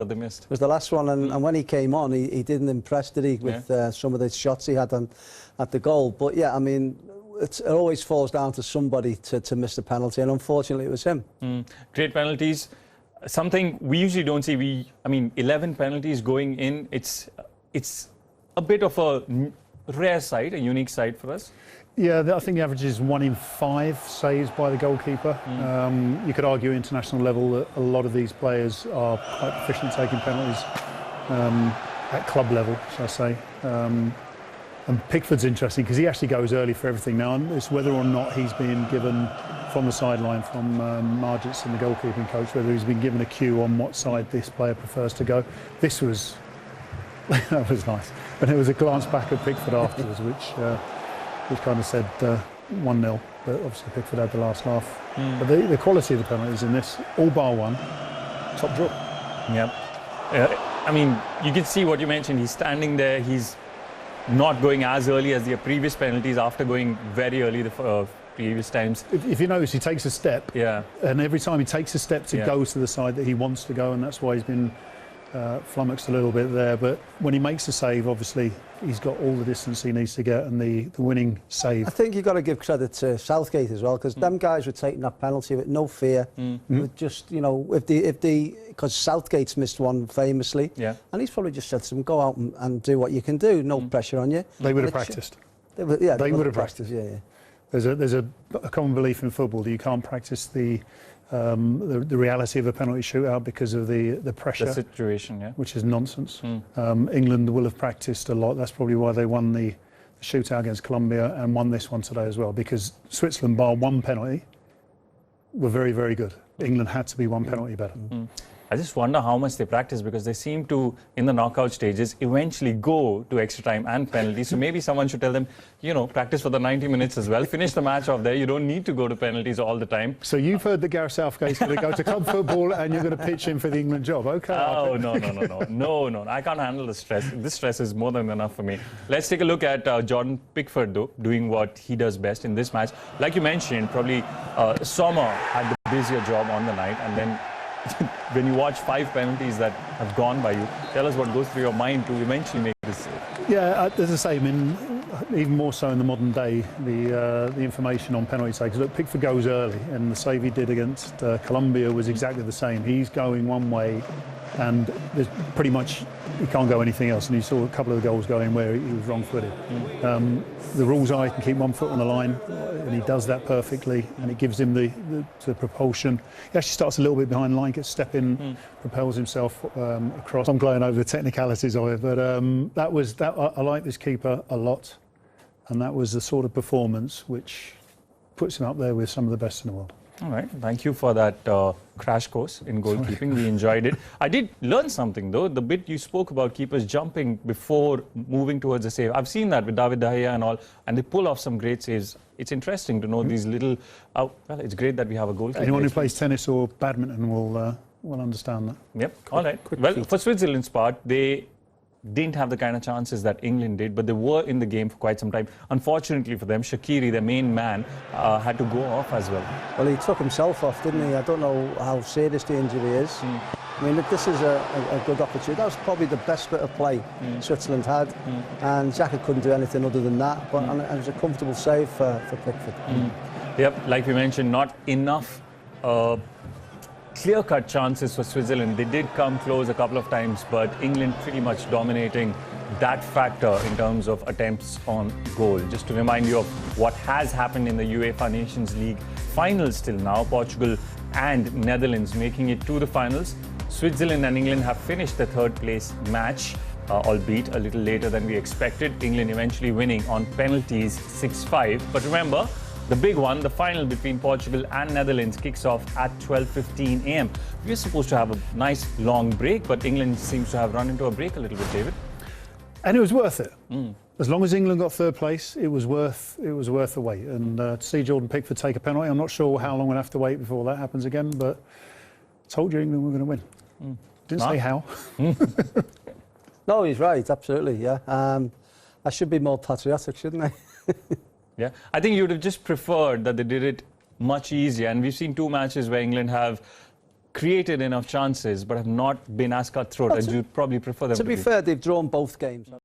they missed. It was the last one, and when he came on, he didn't impress, did he, with some of the shots he had at the goal. But yeah, I mean, it always falls down to somebody to miss the penalty, and unfortunately it was him. Great penalties. Something we usually don't see. I mean, 11 penalties going in. It's a bit of a rare sight, a unique sight for us. Yeah, I think the average is 1 in 5 saves by the goalkeeper. You could argue international level that a lot of these players are quite proficient at taking penalties at club level, shall I say. And Pickford's interesting because he actually goes early for everything now, and it's whether or not he's been given from the sideline from Margits and the goalkeeping coach, whether he's been given a cue on what side this player prefers to go. This was that was nice, and it was a glance back at Pickford afterwards, which kind of said 1-0, but obviously Pickford had the last laugh. But the quality of the penalties in this, all bar one, top draw. Yep. I mean, you can see what you mentioned. He's standing there. He's not going as early as the previous penalties after going very early the previous times. If you notice, he takes a step. Yeah. And every time he takes a step to go to the side that he wants to go, and that's why he's been flummoxed a little bit there. But when he makes a save, obviously, he's got all the distance he needs to get, and the winning save. I think you've got to give credit to Southgate as well, because them guys were taking that penalty with no fear. With just, you know, because Southgate's missed one famously, and he's probably just said to them, go out and do what you can do, no pressure on you. They would have practiced. They would have practiced. There's a common belief in football that you can't practice the reality of a penalty shootout because of the pressure, the situation, which is nonsense. England will have practiced a lot. That's probably why they won the shootout against Colombia and won this one today as well, because Switzerland, bar one penalty, were very, very good. England had to be one penalty better. I just wonder how much they practice, because they seem to, in the knockout stages, eventually go to extra time and penalties. So maybe someone should tell them, you know, practice for the 90 minutes as well. Finish the match off there. You don't need to go to penalties all the time. So you've heard that Gareth Southgate's going to go to club football and you're going to pitch in for the England job. Okay. Oh, no. I can't handle the stress. This stress is more than enough for me. Let's take a look at Jordan Pickford, though, doing what he does best in this match. Like you mentioned, probably SONY had the busier job on the night, and then when you watch 5 penalties that have gone by you, tell us what goes through your mind to eventually make this save. Yeah, as I say, I mean, even more so in the modern day, the information on penalty takes. Look, Pickford goes early, and the save he did against Colombia was exactly the same. He's going one way, and there's pretty much he can't go anything else. And you saw a couple of the goals going where he was wrong-footed. The rules are he can keep 1 foot on the line, and he does that perfectly, and it gives him the propulsion. He actually starts a little bit behind the line, gets step in, propels himself across. I'm glowing over the technicalities of it, but I like this keeper a lot, and that was the sort of performance which puts him up there with some of the best in the world. All right, thank you for that crash course in goalkeeping. We enjoyed it. I did learn something, though, the bit you spoke about keepers jumping before moving towards the save. I've seen that with David De Gea and all, and they pull off some great saves. It's interesting to know these little... well, it's great that we have a goalkeeper. Anyone who plays tennis or badminton will understand that. Yep, all right. Well, for Switzerland's part, they didn't have the kind of chances that England did, but they were in the game for quite some time. Unfortunately for them, Shaqiri, their main man, had to go off as well. Well, he took himself off, didn't he? I don't know how serious the injury is. I mean, this is a good opportunity. That was probably the best bit of play Switzerland had, and Xhaka couldn't do anything other than that, but and it was a comfortable save for Pickford. Yep, like we mentioned, not enough clear-cut chances for Switzerland. They did come close a couple of times, but England pretty much dominating that factor in terms of attempts on goal. Just to remind you of what has happened in the UEFA Nations League finals till now, Portugal and Netherlands making it to the finals. Switzerland and England have finished the third place match, albeit a little later than we expected. England eventually winning on penalties 6-5. But remember, the big one, the final between Portugal and Netherlands, kicks off at 12:15 a.m. We're supposed to have a nice long break, but England seems to have run into a break a little bit, David. And it was worth it. As long as England got third place, it was worth the wait. And to see Jordan Pickford take a penalty, I'm not sure how long we'll have to wait before that happens again, but I told you England were going to win. Didn't say how. No, he's right, absolutely, yeah. I should be more patriotic, shouldn't I? Yeah, I think you would have just preferred that they did it much easier. And we've seen 2 matches where England have created enough chances but have not been as cutthroat as you'd probably prefer them to To be be. fair, they've drawn both games.